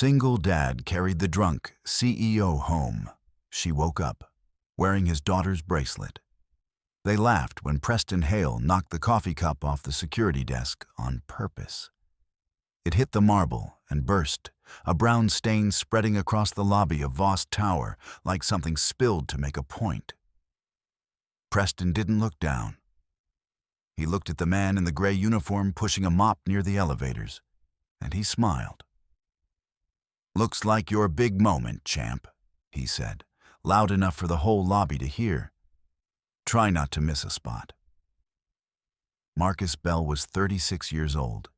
single dad carried the drunk CEO home. She woke up, wearing his daughter's bracelet. They laughed when Preston Hale knocked the coffee cup off the security desk on purpose. It hit the marble and burst, a brown stain spreading across the lobby of Voss Tower like something spilled to make a point. Preston didn't look down. He looked at the man in the gray uniform pushing a mop near the elevators, and he smiled. "Looks like your big moment, champ," he said, loud enough for the whole lobby to hear. "Try not to miss a spot." Marcus Bell was 36 years old,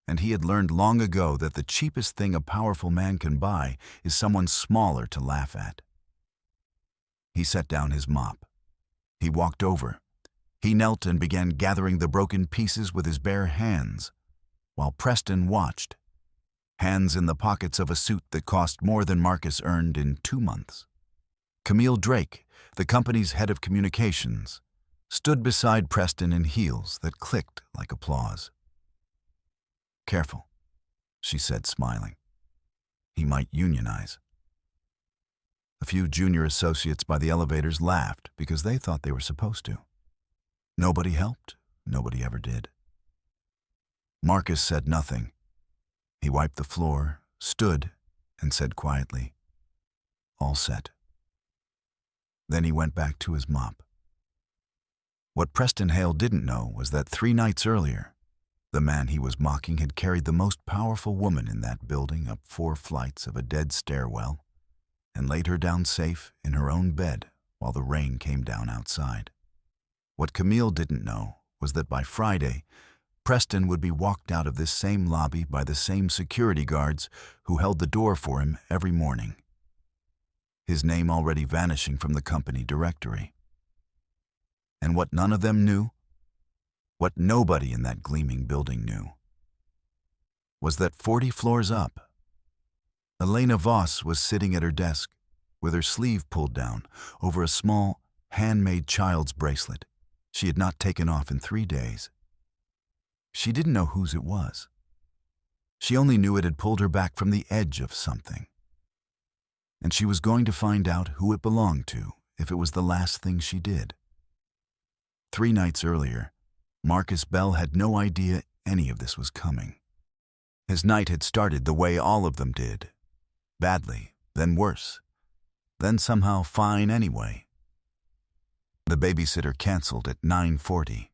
and he had learned long ago that the cheapest thing a powerful man can buy is someone smaller to laugh at. He set down his mop. He walked over. He knelt and began gathering the broken pieces with his bare hands, while Preston watched, hands in the pockets of a suit that cost more than Marcus earned in 2 months. Camille Drake, the company's head of communications, stood beside Preston in heels that clicked like applause. "Careful," she said, smiling. "He might unionize." A few junior associates by the elevators laughed because they thought they were supposed to. Nobody helped. Nobody ever did. Marcus said nothing. He wiped the floor, stood, and said quietly, "All set." Then he went back to his mop. What Preston Hale didn't know was that 3 nights earlier, the man he was mocking had carried the most powerful woman in that building up 4 flights of a dead stairwell and laid her down safe in her own bed while the rain came down outside. What Camille didn't know was that by Friday, Preston would be walked out of this same lobby by the same security guards who held the door for him every morning, his name already vanishing from the company directory. And what none of them knew, what nobody in that gleaming building knew, was that 40 floors up, Elena Voss was sitting at her desk with her sleeve pulled down over a small, handmade child's bracelet she had not taken off in 3 days. She didn't know whose it was. She only knew it had pulled her back from the edge of something. And she was going to find out who it belonged to if it was the last thing she did. 3 nights earlier, Marcus Bell had no idea any of this was coming. His night had started the way all of them did. Badly, then worse, then somehow fine anyway. The babysitter canceled at 9:40.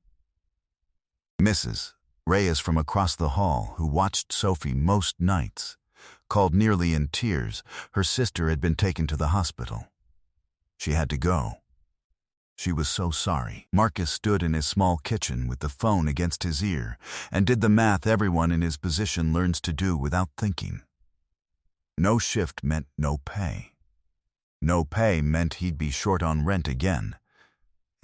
Mrs. Reyes from across the hall, who watched Sophie most nights, called nearly in tears. Her sister had been taken to the hospital. She had to go. She was so sorry. Marcus stood in his small kitchen with the phone against his ear and did the math everyone in his position learns to do without thinking. No shift meant no pay. No pay meant he'd be short on rent again.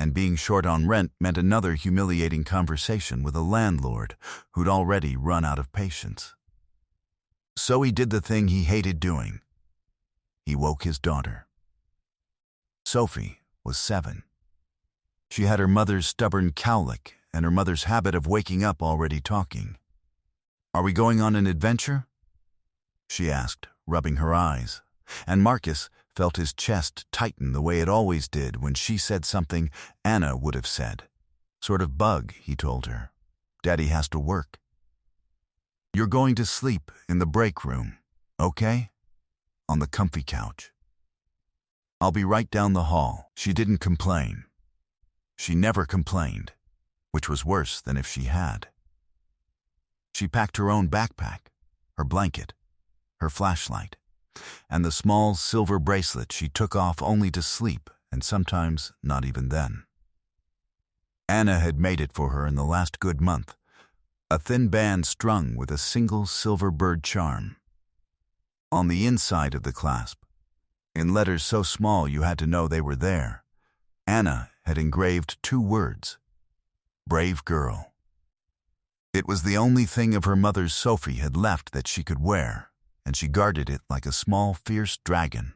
And being short on rent meant another humiliating conversation with a landlord who'd already run out of patience. So he did the thing he hated doing. He woke his daughter. Sophie was 7. She had her mother's stubborn cowlick and her mother's habit of waking up already talking. "Are we going on an adventure?" she asked, rubbing her eyes, and Marcus felt his chest tighten the way it always did when she said something Anna would have said. "Sort of bug," he told her. "Daddy has to work." "You're going to sleep in the break room, okay? On the comfy couch. I'll be right down the hall." She didn't complain. She never complained, which was worse than if she had. She packed her own backpack, her blanket, her flashlight, and the small silver bracelet she took off only to sleep, and sometimes not even then. Anna had made it for her in the last good month, a thin band strung with a single silver bird charm. On the inside of the clasp, in letters so small you had to know they were there, Anna had engraved 2 words: "Brave girl." It was the only thing of her mother's Sophie had left that she could wear, and she guarded it like a small, fierce dragon.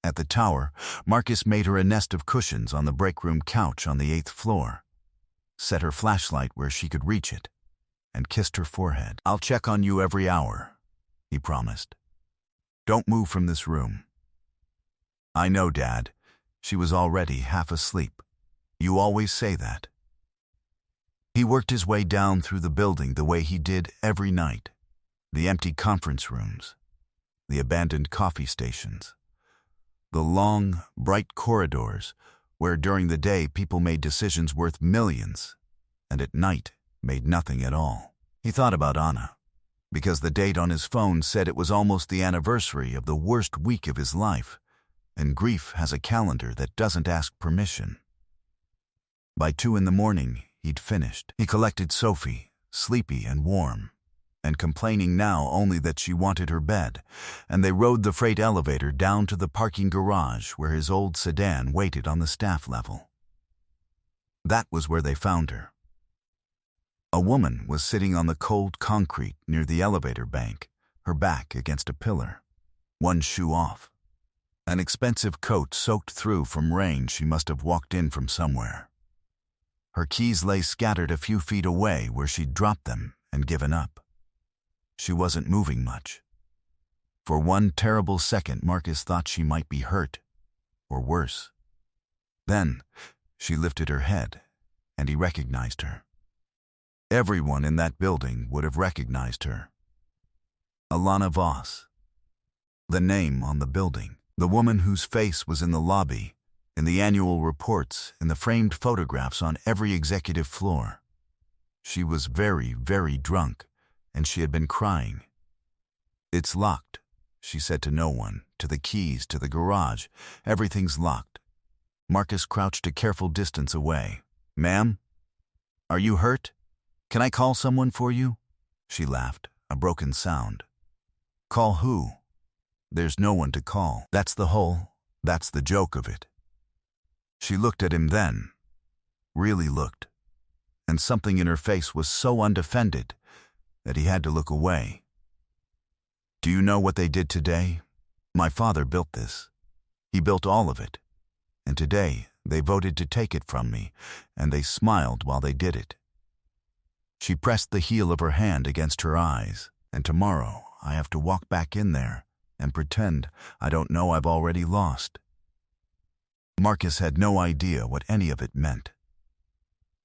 At the tower, Marcus made her a nest of cushions on the break room couch on the 8th floor, set her flashlight where she could reach it, and kissed her forehead. "I'll check on you every hour. he promised. "Don't move from this room." "I know, Dad." She was already half asleep. "You always say that." He worked his way down through the building the way he did every night. The empty conference rooms, the abandoned coffee stations, the long, bright corridors where during the day people made decisions worth millions and at night made nothing at all. He thought about Anna, because the date on his phone said it was almost the anniversary of the worst week of his life, and grief has a calendar that doesn't ask permission. By 2 in the morning, he'd finished. He collected Sophie, sleepy and warm, and complaining now only that she wanted her bed, and they rode the freight elevator down to the parking garage where his old sedan waited on the staff level. That was where they found her. A woman was sitting on the cold concrete near the elevator bank, her back against a pillar, one shoe off. An expensive coat soaked through from rain she must have walked in from somewhere. Her keys lay scattered a few feet away where she'd dropped them and given up. She wasn't moving much. For one terrible second, Marcus thought she might be hurt, or worse. Then she lifted her head, and he recognized her. Everyone in that building would have recognized her. Alana Voss. The name on the building. The woman whose face was in the lobby, in the annual reports, in the framed photographs on every executive floor. She was very, very drunk, and she had been crying. "It's locked," she said to no one, to the keys, to the garage. "Everything's locked." Marcus crouched a careful distance away. "Ma'am? Are you hurt? Can I call someone for you?" She laughed, a broken sound. "Call who? There's no one to call. That's the joke of it." She looked at him then, really looked, and something in her face was so undefended that he had to look away. "Do you know what they did today? My father built this. He built all of it. And today they voted to take it from me, and they smiled while they did it." She pressed the heel of her hand against her eyes, "And tomorrow I have to walk back in there and pretend I don't know I've already lost." Marcus had no idea what any of it meant.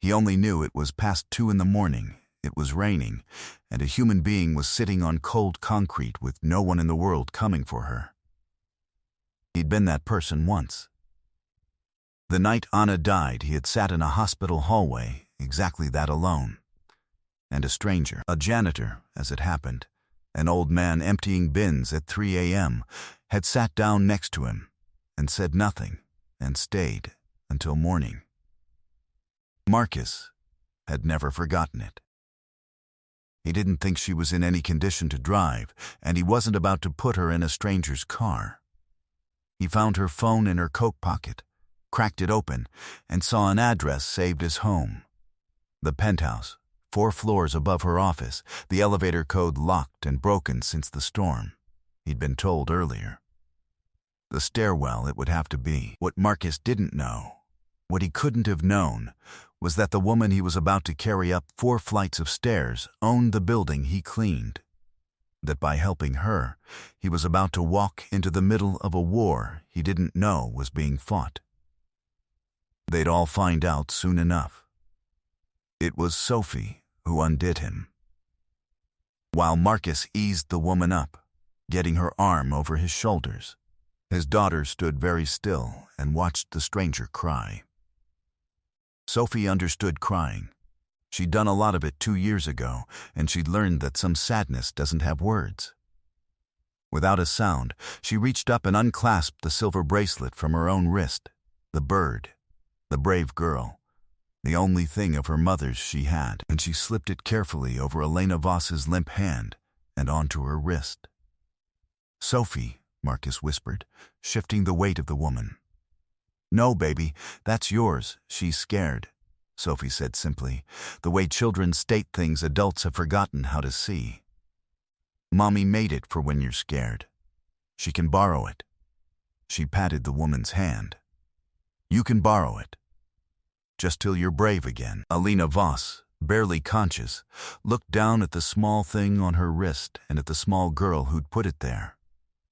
He only knew it was past 2 in the morning, it was raining, and a human being was sitting on cold concrete with no one in the world coming for her. He'd been that person once. The night Anna died, he had sat in a hospital hallway, exactly that alone. And a stranger, a janitor, as it happened, an old man emptying bins at 3 a.m., had sat down next to him and said nothing and stayed until morning. Marcus had never forgotten it. He didn't think she was in any condition to drive, and he wasn't about to put her in a stranger's car. He found her phone in her coat pocket, cracked it open, and saw an address saved as home. The penthouse, 4 floors above her office, the elevator code locked and broken since the storm, he'd been told earlier. The stairwell it would have to be. What Marcus didn't know, what he couldn't have known, was that the woman he was about to carry up 4 flights of stairs owned the building he cleaned. That by helping her, he was about to walk into the middle of a war he didn't know was being fought. They'd all find out soon enough. It was Sophie who undid him. While Marcus eased the woman up, getting her arm over his shoulders, his daughter stood very still and watched the stranger cry. Sophie understood crying. She'd done a lot of it 2 years ago, and she'd learned that some sadness doesn't have words. Without a sound, she reached up and unclasped the silver bracelet from her own wrist. The bird, the brave girl, the only thing of her mother's she had, and she slipped it carefully over Elena Voss's limp hand and onto her wrist. "Sophie," Marcus whispered, shifting the weight of the woman. "No, baby, that's yours. She's scared," Sophie said simply, the way children state things adults have forgotten how to see. "Mommy made it for when you're scared. She can borrow it." She patted the woman's hand. "You can borrow it. Just till you're brave again." Elena Voss, barely conscious, looked down at the small thing on her wrist and at the small girl who'd put it there,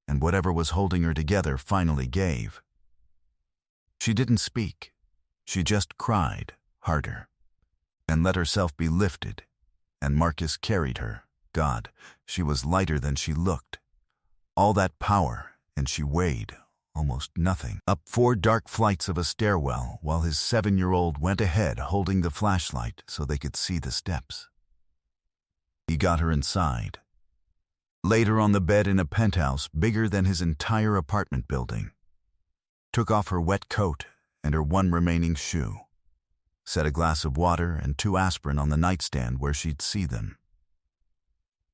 and whatever was holding her together finally gave. She didn't speak. She just cried harder and let herself be lifted, and Marcus carried her. God, she was lighter than she looked. All that power, and she weighed almost nothing. Up 4 dark flights of a stairwell while his 7-year-old went ahead holding the flashlight so they could see the steps. He got her inside. Laid her on the bed in a penthouse bigger than his entire apartment building. Took off her wet coat and her one remaining shoe. Set a glass of water and 2 aspirin on the nightstand where she'd see them.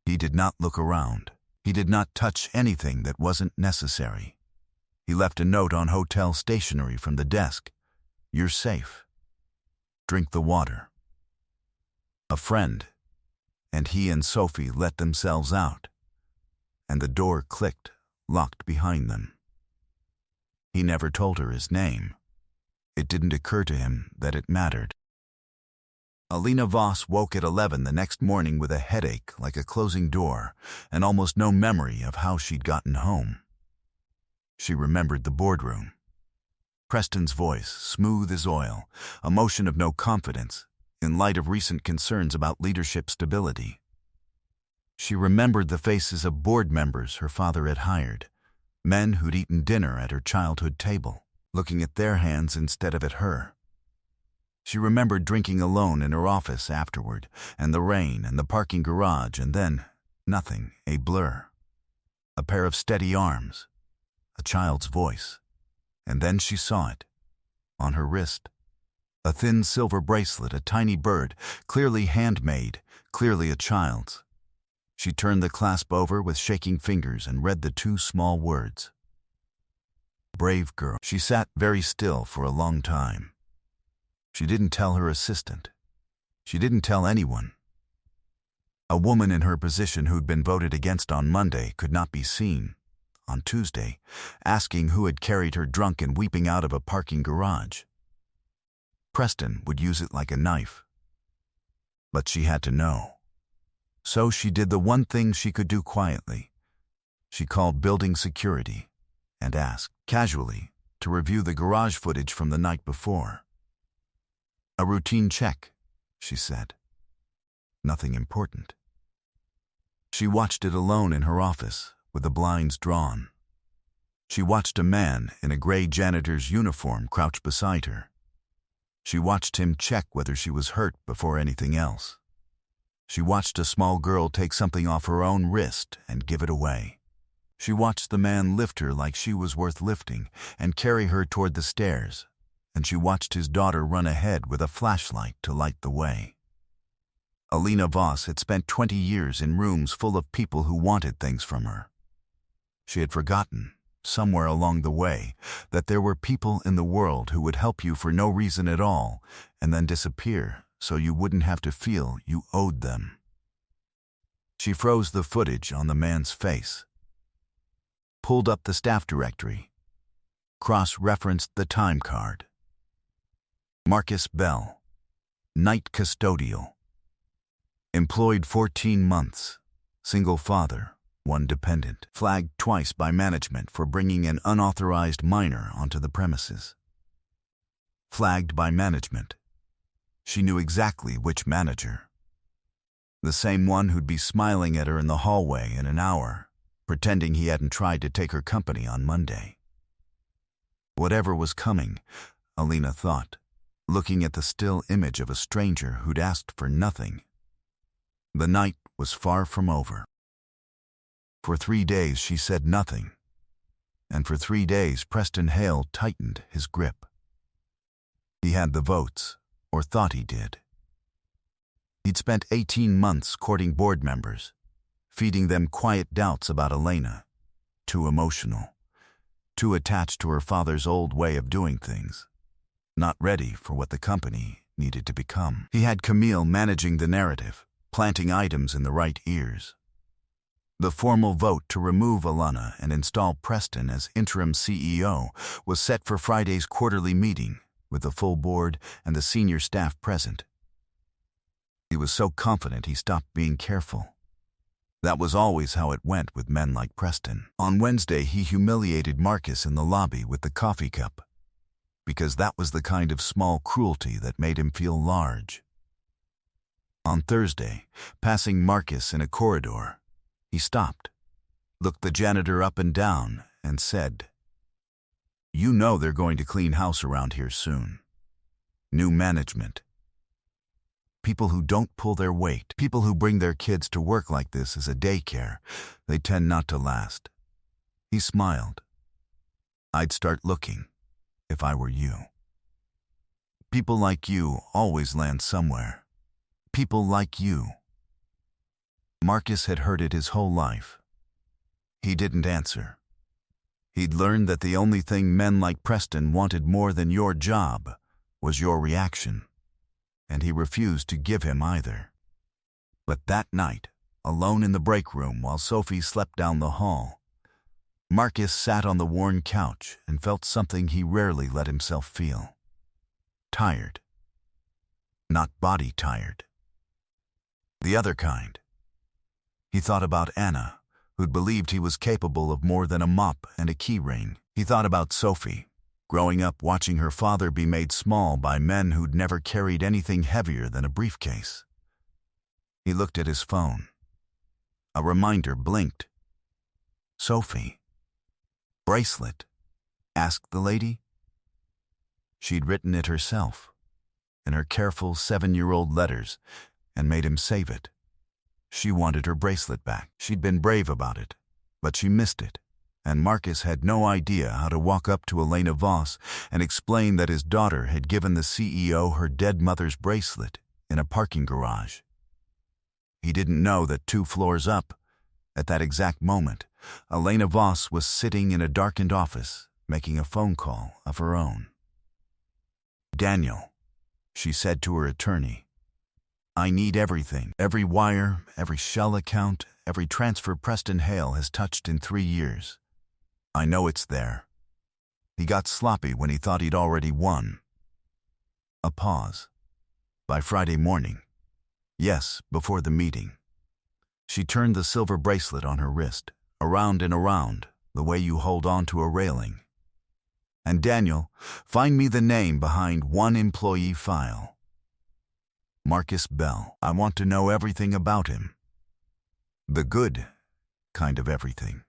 He did not look around. He did not touch anything that wasn't necessary. He left a note on hotel stationery from the desk. "You're safe. Drink the water." A friend, and he and Sophie let themselves out, and the door clicked, locked behind them. He never told her his name. It didn't occur to him that it mattered. Alina Voss woke at 11 the next morning with a headache like a closing door and almost no memory of how she'd gotten home. She remembered the boardroom. Preston's voice, smooth as oil, a motion of no confidence, in light of recent concerns about leadership stability. She remembered the faces of board members her father had hired, men who'd eaten dinner at her childhood table, looking at their hands instead of at her. She remembered drinking alone in her office afterward, and the rain and the parking garage, and then nothing, a blur. A pair of steady arms, a child's voice, and then she saw it, on her wrist. A thin silver bracelet, a tiny bird, clearly handmade, clearly a child's. She turned the clasp over with shaking fingers and read the 2 small words. "Brave girl." She sat very still for a long time. She didn't tell her assistant. She didn't tell anyone. A woman in her position who'd been voted against on Monday could not be seen, on Tuesday, asking who had carried her drunk and weeping out of a parking garage. Preston would use it like a knife. But she had to know. So she did the one thing she could do quietly. She called building security and asked, casually, to review the garage footage from the night before. "A routine check," she said. Nothing important. She watched it alone in her office, with the blinds drawn. She watched a man in a gray janitor's uniform crouch beside her. She watched him check whether she was hurt before anything else. She watched a small girl take something off her own wrist and give it away. She watched the man lift her like she was worth lifting and carry her toward the stairs, and she watched his daughter run ahead with a flashlight to light the way. Alina Voss had spent 20 years in rooms full of people who wanted things from her. She had forgotten, somewhere along the way, that there were people in the world who would help you for no reason at all and then disappear so you wouldn't have to feel you owed them. She froze the footage on the man's face, pulled up the staff directory, cross-referenced the time card. Marcus Bell, night custodial. Employed 14 months, single father, 1 dependent. Flagged twice by management for bringing an unauthorized minor onto the premises. Flagged by management. She knew exactly which manager. The same one who'd be smiling at her in the hallway in an hour, pretending he hadn't tried to take her company on Monday. Whatever was coming, Alina thought, looking at the still image of a stranger who'd asked for nothing. The night was far from over. For 3 days she said nothing, and for 3 days Preston Hale tightened his grip. He had the votes, or thought he did. He'd spent 18 months courting board members, feeding them quiet doubts about Elena, too emotional, too attached to her father's old way of doing things, not ready for what the company needed to become. He had Camille managing the narrative, planting items in the right ears. The formal vote to remove Alana and install Preston as interim CEO was set for Friday's quarterly meeting, with the full board and the senior staff present. He was so confident he stopped being careful. That was always how it went with men like Preston. On Wednesday, he humiliated Marcus in the lobby with the coffee cup, because that was the kind of small cruelty that made him feel large. On Thursday, passing Marcus in a corridor, he stopped, looked the janitor up and down, and said, "You know they're going to clean house around here soon. New management. People who don't pull their weight, people who bring their kids to work like this as a daycare, they tend not to last." He smiled. "I'd start looking, if I were you. People like you always land somewhere. People like you." Marcus had heard it his whole life. He didn't answer. He'd learned that the only thing men like Preston wanted more than your job was your reaction, and he refused to give him either. But that night, alone in the break room while Sophie slept down the hall, Marcus sat on the worn couch and felt something he rarely let himself feel. Tired. Not body tired. The other kind. He thought about Anna, who'd believed he was capable of more than a mop and a key ring. He thought about Sophie, growing up watching her father be made small by men who'd never carried anything heavier than a briefcase. He looked at his phone. A reminder blinked. "Sophie. Bracelet?" asked the lady. She'd written it herself, in her careful 7-year-old letters, and made him save it. She wanted her bracelet back. She'd been brave about it, but she missed it, and Marcus had no idea how to walk up to Elena Voss and explain that his daughter had given the CEO her dead mother's bracelet in a parking garage. He didn't know that 2 floors up, at that exact moment, Elena Voss was sitting in a darkened office, making a phone call of her own. "Daniel," she said to her attorney, "I need everything. Every wire, every Shell account, every transfer Preston Hale has touched in 3 years. I know it's there." He got sloppy when he thought he'd already won. A pause. By Friday morning. Yes, before the meeting. She turned the silver bracelet on her wrist, around and around, the way you hold on to a railing. "And Daniel, find me the name behind one employee file. Marcus Bell. I want to know everything about him. The good kind of everything."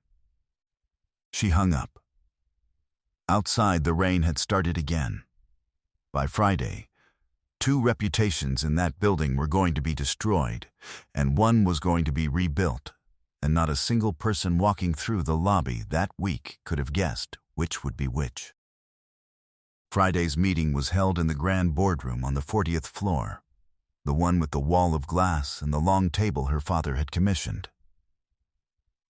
She hung up. Outside, the rain had started again. By Friday, 2 reputations in that building were going to be destroyed, and 1 was going to be rebuilt, and not a single person walking through the lobby that week could have guessed which would be which. Friday's meeting was held in the grand boardroom on the 40th floor, the one with the wall of glass and the long table her father had commissioned.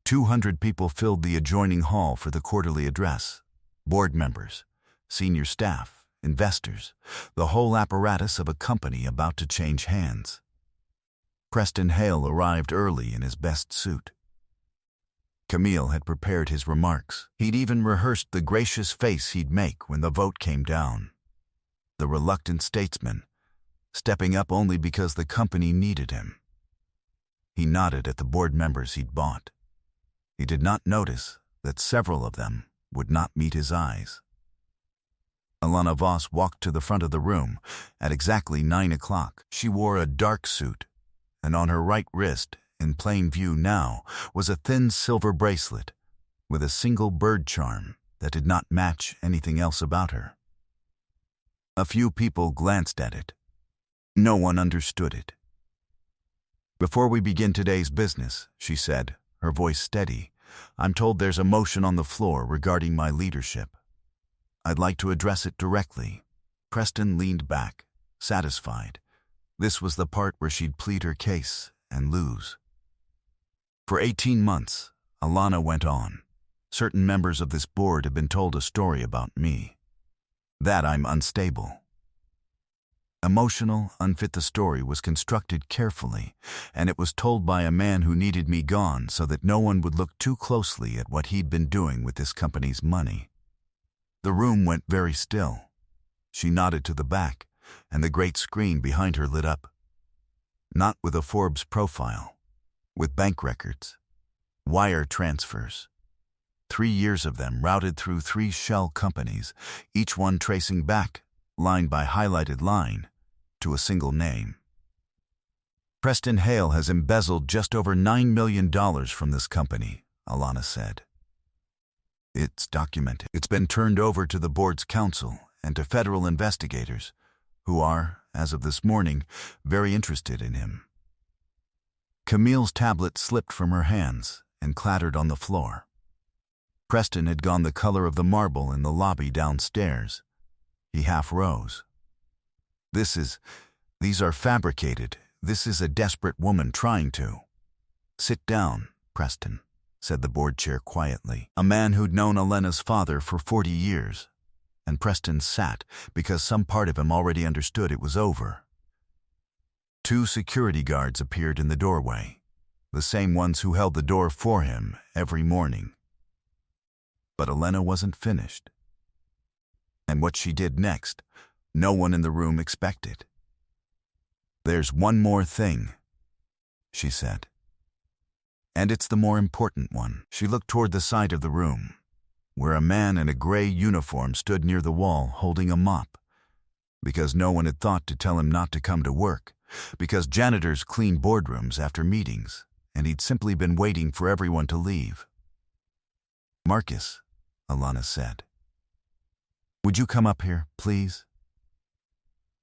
200 people filled the adjoining hall for the quarterly address. Board members, senior staff, investors, the whole apparatus of a company about to change hands. Preston Hale arrived early in his best suit. Camille had prepared his remarks. He'd even rehearsed the gracious face he'd make when the vote came down. The reluctant statesman, stepping up only because the company needed him. He nodded at the board members he'd bought. He did not notice that several of them would not meet his eyes. Elena Voss walked to the front of the room at exactly 9 o'clock. She wore a dark suit, and on her right wrist, in plain view now, was a thin silver bracelet with a single bird charm that did not match anything else about her. A few people glanced at it. No one understood it. "Before we begin today's business," she said, her voice steady, "I'm told there's a motion on the floor regarding my leadership. I'd like to address it directly." Preston leaned back, satisfied. This was the part where she'd plead her case and lose. "For 18 months, Alana went on. Certain members of this board have been told a story about me. That I'm unstable. Emotional, unfit. The story was constructed carefully, and it was told by a man who needed me gone so that no one would look too closely at what he'd been doing with this company's money." The room went very still. She nodded to the back, and the great screen behind her lit up. Not with a Forbes profile, with bank records, wire transfers. 3 years of them routed through 3 shell companies, each one tracing back, line by highlighted line, to a single name. Preston Hale has embezzled just over $9 million from this company, Alana said. It's documented. It's been turned over to the board's counsel and to federal investigators, who are, as of this morning, very interested in him. Camille's tablet slipped from her hands and clattered on the floor. Preston had gone the color of the marble in the lobby downstairs. He half rose. These are fabricated. This is a desperate woman trying to. Sit down, Preston, said the board chair quietly. A man who'd known Elena's father for 40 years. And Preston sat because some part of him already understood it was over. 2 security guards appeared in the doorway, the same ones who held the door for him every morning. But Elena wasn't finished. And what she did next, no one in the room expected. There's one more thing, she said. And it's the more important one. She looked toward the side of the room, where a man in a gray uniform stood near the wall holding a mop, because no one had thought to tell him not to come to work, because janitors clean boardrooms after meetings, and he'd simply been waiting for everyone to leave. Marcus, Alana said. Would you come up here, please?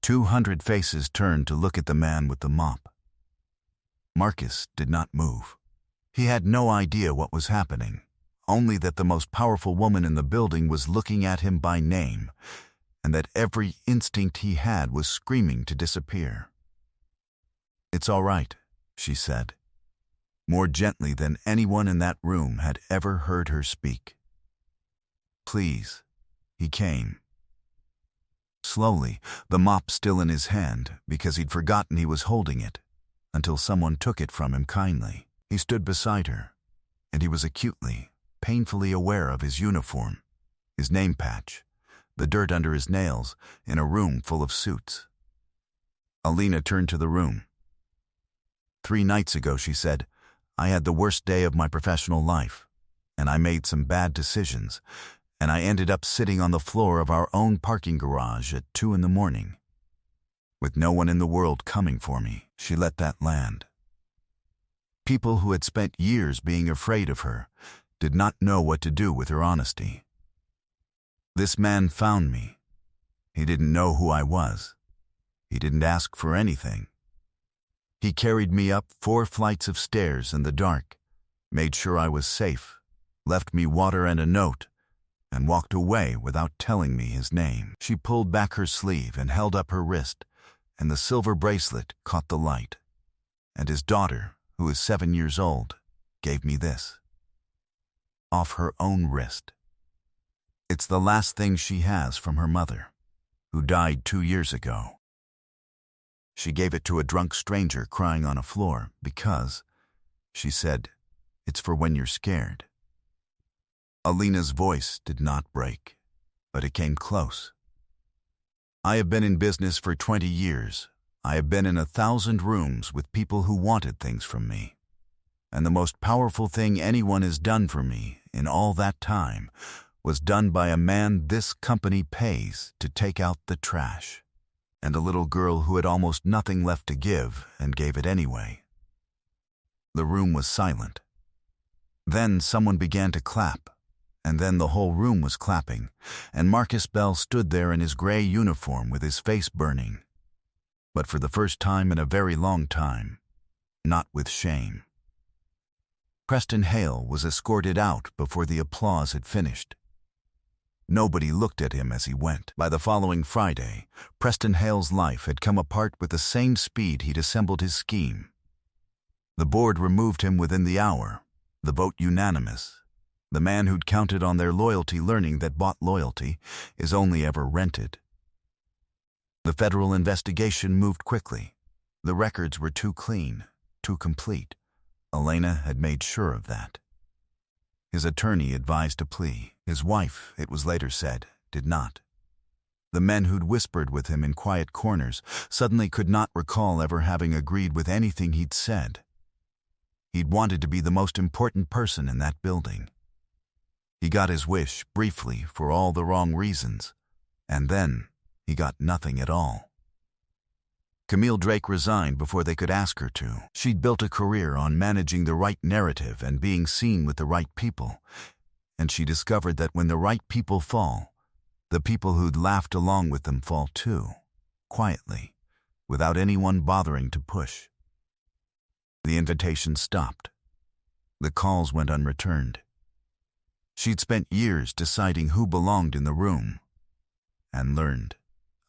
200 faces turned to look at the man with the mop. Marcus did not move. He had no idea what was happening, only that the most powerful woman in the building was looking at him by name, and that every instinct he had was screaming to disappear. It's all right, she said, more gently than anyone in that room had ever heard her speak. Please, he came. Slowly, the mop still in his hand, because he'd forgotten he was holding it, until someone took it from him kindly. He stood beside her, and he was acutely, painfully aware of his uniform, his name patch, the dirt under his nails, in a room full of suits. Alina turned to the room. 3 nights ago, she said, I had the worst day of my professional life, and I made some bad decisions, and I ended up sitting on the floor of our own parking garage at 2 a.m. With no one in the world coming for me, she let that land. People who had spent years being afraid of her did not know what to do with her honesty. This man found me. He didn't know who I was. He didn't ask for anything. He carried me up 4 flights of stairs in the dark, made sure I was safe, left me water and a note, and walked away without telling me his name. She pulled back her sleeve and held up her wrist, and the silver bracelet caught the light. And his daughter, who is 7 years old, gave me this. Off her own wrist. It's the last thing she has from her mother, who died 2 years ago. She gave it to a drunk stranger crying on a floor because, she said, it's for when you're scared. Alina's voice did not break, but it came close. I have been in business for 20 years. I have been in 1,000 rooms with people who wanted things from me. And the most powerful thing anyone has done for me in all that time was done by a man this company pays to take out the trash, and a little girl who had almost nothing left to give and gave it anyway. The room was silent. Then someone began to clap. And then the whole room was clapping, and Marcus Bell stood there in his gray uniform with his face burning. But for the first time in a very long time, not with shame. Preston Hale was escorted out before the applause had finished. Nobody looked at him as he went. By the following Friday, Preston Hale's life had come apart with the same speed he'd assembled his scheme. The board removed him within the hour, the vote unanimous. The man who'd counted on their loyalty learning that bought loyalty is only ever rented. The federal investigation moved quickly. The records were too clean, too complete. Elena had made sure of that. His attorney advised a plea. His wife, it was later said, did not. The men who'd whispered with him in quiet corners suddenly could not recall ever having agreed with anything he'd said. He'd wanted to be the most important person in that building. He got his wish, briefly, for all the wrong reasons, and then he got nothing at all. Camille Drake resigned before they could ask her to. She'd built a career on managing the right narrative and being seen with the right people, and she discovered that when the right people fall, the people who'd laughed along with them fall too, quietly, without anyone bothering to push. The invitation stopped. The calls went unreturned. She'd spent years deciding who belonged in the room, and learned,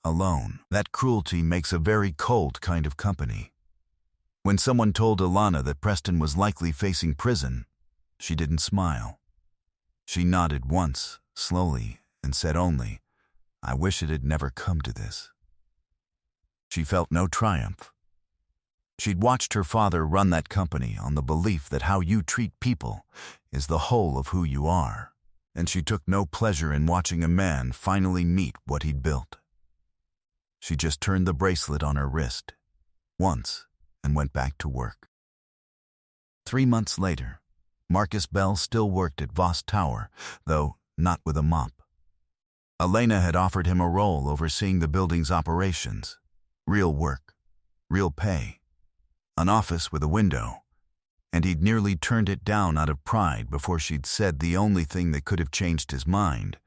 alone, that cruelty makes a very cold kind of company. When someone told Alana that Preston was likely facing prison, she didn't smile. She nodded once, slowly, and said only, "I wish it had never come to this." She felt no triumph. She'd watched her father run that company on the belief that how you treat people is the whole of who you are, and she took no pleasure in watching a man finally meet what he'd built. She just turned the bracelet on her wrist, once, and went back to work. 3 months later, Marcus Bell still worked at Voss Tower, though not with a mop. Elena had offered him a role overseeing the building's operations. Real work, real pay, an office with a window, and he'd nearly turned it down out of pride before she'd said the only thing that could have changed his mind: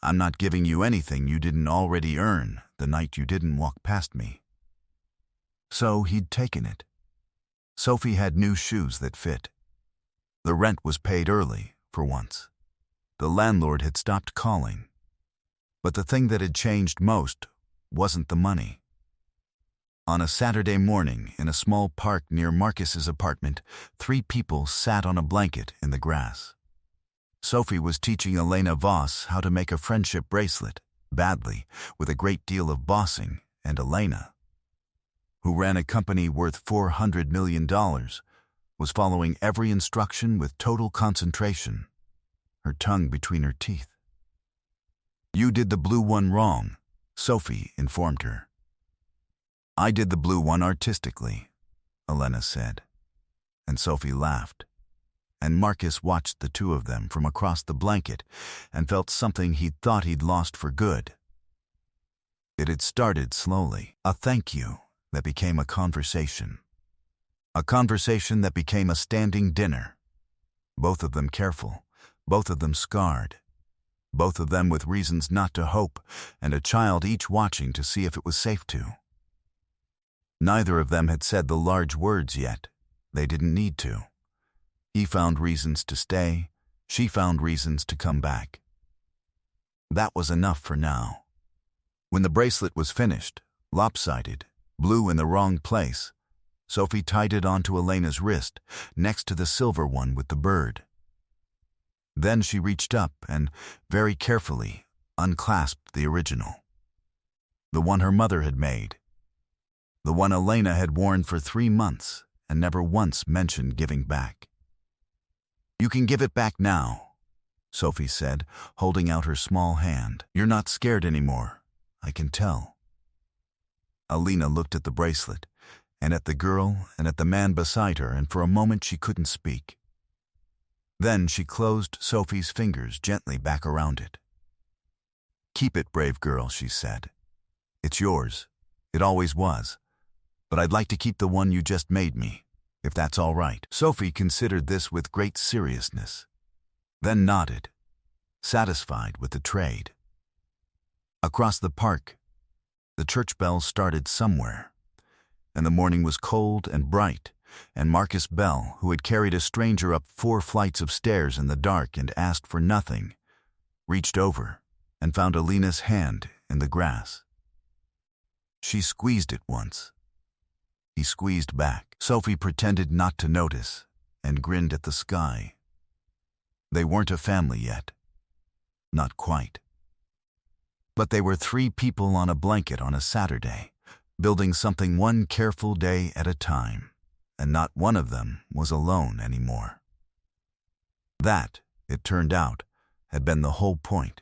"I'm not giving you anything you didn't already earn the night you didn't walk past me." So he'd taken it. Sophie had new shoes that fit. The rent was paid early, for once. The landlord had stopped calling. But the thing that had changed most wasn't the money. On a Saturday morning, in a small park near Marcus's apartment, 3 people sat on a blanket in the grass. Sophie was teaching Elena Voss how to make a friendship bracelet, badly, with a great deal of bossing, and Elena, who ran a company worth $400 million, was following every instruction with total concentration, her tongue between her teeth. "You did the blue one wrong," Sophie informed her. "I did the blue one artistically," Elena said, and Sophie laughed. And Marcus watched the two of them from across the blanket and felt something he'd thought he'd lost for good. It had started slowly, a thank you that became a conversation that became a standing dinner. Both of them careful, both of them scarred, both of them with reasons not to hope, and a child each watching to see if it was safe to. Neither of them had said the large words yet. They didn't need to. He found reasons to stay. She found reasons to come back. That was enough for now. When the bracelet was finished, lopsided, blue in the wrong place, Sophie tied it onto Elena's wrist, next to the silver one with the bird. Then she reached up and, very carefully, unclasped the original. The one her mother had made. The one Elena had worn for 3 months and never once mentioned giving back. "You can give it back now," Sophie said, holding out her small hand. "You're not scared anymore, I can tell." Elena looked at the bracelet, and at the girl, and at the man beside her, and for a moment she couldn't speak. Then she closed Sophie's fingers gently back around it. "Keep it, brave girl," she said. "It's yours. It always was. But I'd like to keep the one you just made me, if that's all right." Sophie considered this with great seriousness, then nodded, satisfied with the trade. Across the park, the church bells started somewhere, and the morning was cold and bright, and Marcus Bell, who had carried a stranger up 4 flights of stairs in the dark and asked for nothing, reached over and found Elena's hand in the grass. She squeezed it once. He squeezed back. Sophie pretended not to notice and grinned at the sky. They weren't a family yet. Not quite. But they were 3 people on a blanket on a Saturday, building something one careful day at a time, and not one of them was alone anymore. That, it turned out, had been the whole point.